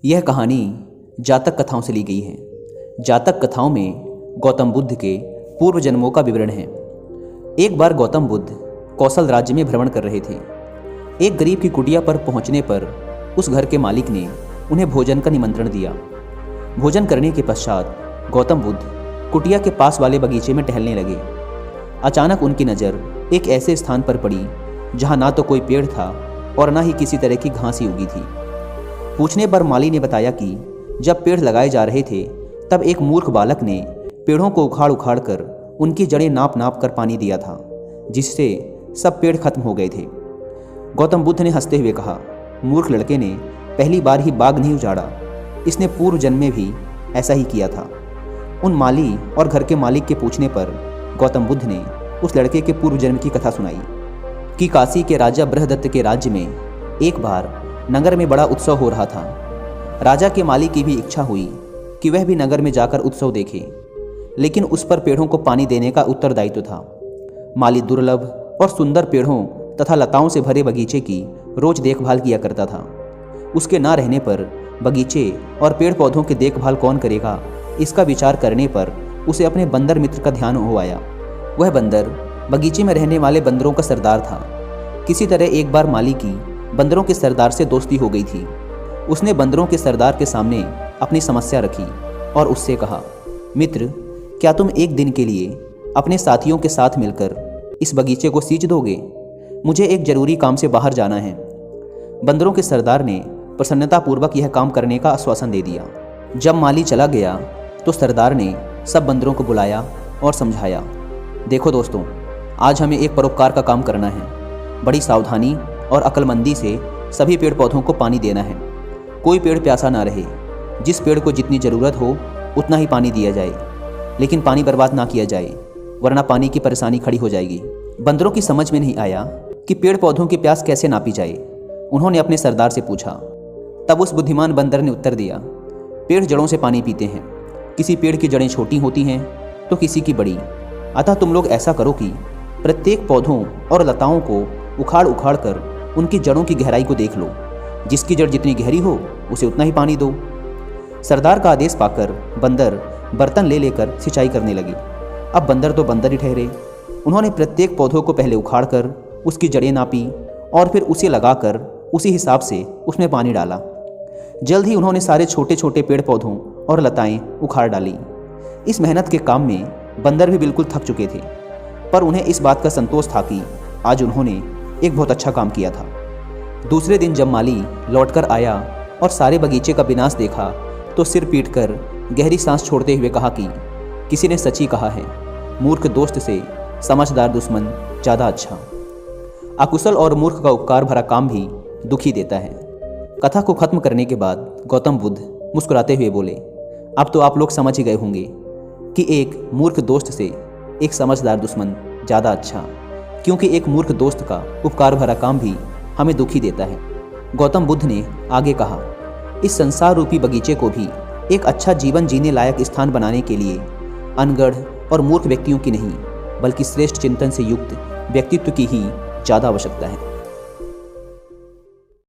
यह कहानी जातक कथाओं से ली गई है। जातक कथाओं में गौतम बुद्ध के पूर्व जन्मों का विवरण है। एक बार गौतम बुद्ध कौशल राज्य में भ्रमण कर रहे थे। एक गरीब की कुटिया पर पहुंचने पर उस घर के मालिक ने उन्हें भोजन का निमंत्रण दिया। भोजन करने के पश्चात गौतम बुद्ध कुटिया के पास वाले बगीचे में टहलने लगे। अचानक उनकी नज़र एक ऐसे स्थान पर पड़ी जहां ना तो कोई पेड़ था और ना ही किसी तरह की घास ही उगी थी। पूछने पर माली ने बताया कि जब पेड़ लगाए जा रहे थे तब एक मूर्ख बालक ने पेड़ों को उखाड़ उखाड़ कर उनकी जड़ें नाप नाप कर पानी दिया था, जिससे सब पेड़ खत्म हो गए थे। गौतम बुद्ध ने हंसते हुए कहा, मूर्ख लड़के ने पहली बार ही बाग नहीं उजाड़ा, इसने पूर्व जन्म में भी ऐसा ही किया था। उन माली और घर के मालिक के पूछने पर गौतम बुद्ध ने उस लड़के के पूर्व जन्म की कथा सुनाई कि काशी के राजा बृहदत्त के राज्य में एक बार नगर में बड़ा उत्सव हो रहा था। राजा के माली की भी इच्छा हुई कि वह भी नगर में जाकर उत्सव देखे, लेकिन उस पर पेड़ों को पानी देने का उत्तरदायित्व था। माली दुर्लभ और सुंदर पेड़ों तथा लताओं से भरे बगीचे की रोज देखभाल किया करता था। उसके ना रहने पर बगीचे और पेड़ पौधों की देखभाल कौन करेगा, इसका विचार करने पर उसे अपने बंदर मित्र का ध्यान हो आया। वह बंदर बगीचे में रहने वाले बंदरों का सरदार था। किसी तरह एक बार माली की बंदरों के सरदार से दोस्ती हो गई थी। उसने बंदरों के सरदार के सामने अपनी समस्या रखी और उससे कहा, मित्र, क्या तुम एक दिन के लिए अपने साथियों के साथ मिलकर इस बगीचे को सींच दोगे? मुझे एक जरूरी काम से बाहर जाना है। बंदरों के सरदार ने प्रसन्नतापूर्वक यह काम करने का आश्वासन दे दिया। जब माली चला गया तो सरदार ने सब बंदरों को बुलाया और समझाया, देखो दोस्तों, आज हमें एक परोपकार का काम करना है। बड़ी सावधानी और अक्लमंदी से सभी पेड़ पौधों को पानी देना है। कोई पेड़ प्यासा ना रहे। जिस पेड़ को जितनी ज़रूरत हो उतना ही पानी दिया जाए, लेकिन पानी बर्बाद ना किया जाए, वरना पानी की परेशानी खड़ी हो जाएगी। बंदरों की समझ में नहीं आया कि पेड़ पौधों की प्यास कैसे नापी जाए। उन्होंने अपने सरदार से पूछा। तब उस बुद्धिमान बंदर ने उत्तर दिया, पेड़ जड़ों से पानी पीते हैं। किसी पेड़ की जड़ें छोटी होती हैं तो किसी की बड़ी। अतः तुम लोग ऐसा करो कि प्रत्येक पौधों और लताओं को उखाड़ उखाड़ कर उनकी जड़ों की गहराई को देख लो। जिसकी जड़ जितनी गहरी हो उसे उतना ही पानी दो। सरदार का आदेश पाकर बंदर बर्तन ले लेकर सिंचाई करने लगे। अब बंदर तो बंदर ही ठहरे। उन्होंने प्रत्येक पौधों को पहले उखाड़ कर उसकी जड़ें नापी और फिर उसे लगाकर उसी हिसाब से उसमें पानी डाला। जल्द ही उन्होंने सारे छोटे छोटे पेड़ पौधों और लताएं उखाड़ डाली। इस मेहनत के काम में बंदर भी बिल्कुल थक चुके थे, पर उन्हें इस बात का संतोष था कि आज उन्होंने एक बहुत अच्छा काम किया था। दूसरे दिन जब माली लौटकर आया और सारे बगीचे का विनाश देखा तो सिर पीटकर गहरी सांस छोड़ते हुए कहा कि किसी ने सच ही कहा है, मूर्ख दोस्त से समझदार दुश्मन ज़्यादा अच्छा। अकुशल और मूर्ख का उपकार भरा काम भी दुखी देता है। कथा को खत्म करने के बाद गौतम बुद्ध मुस्कुराते हुए बोले, अब तो आप लोग समझ ही गए होंगे कि एक मूर्ख दोस्त से एक समझदार दुश्मन ज़्यादा अच्छा, क्योंकि एक मूर्ख दोस्त का उपकार भरा काम भी हमें दुखी देता है। गौतम बुद्ध ने आगे कहा, इस संसार रूपी बगीचे को भी एक अच्छा जीवन जीने लायक स्थान बनाने के लिए अनगढ़ और मूर्ख व्यक्तियों की नहीं, बल्कि श्रेष्ठ चिंतन से युक्त व्यक्तित्व की ही ज़्यादा आवश्यकता है।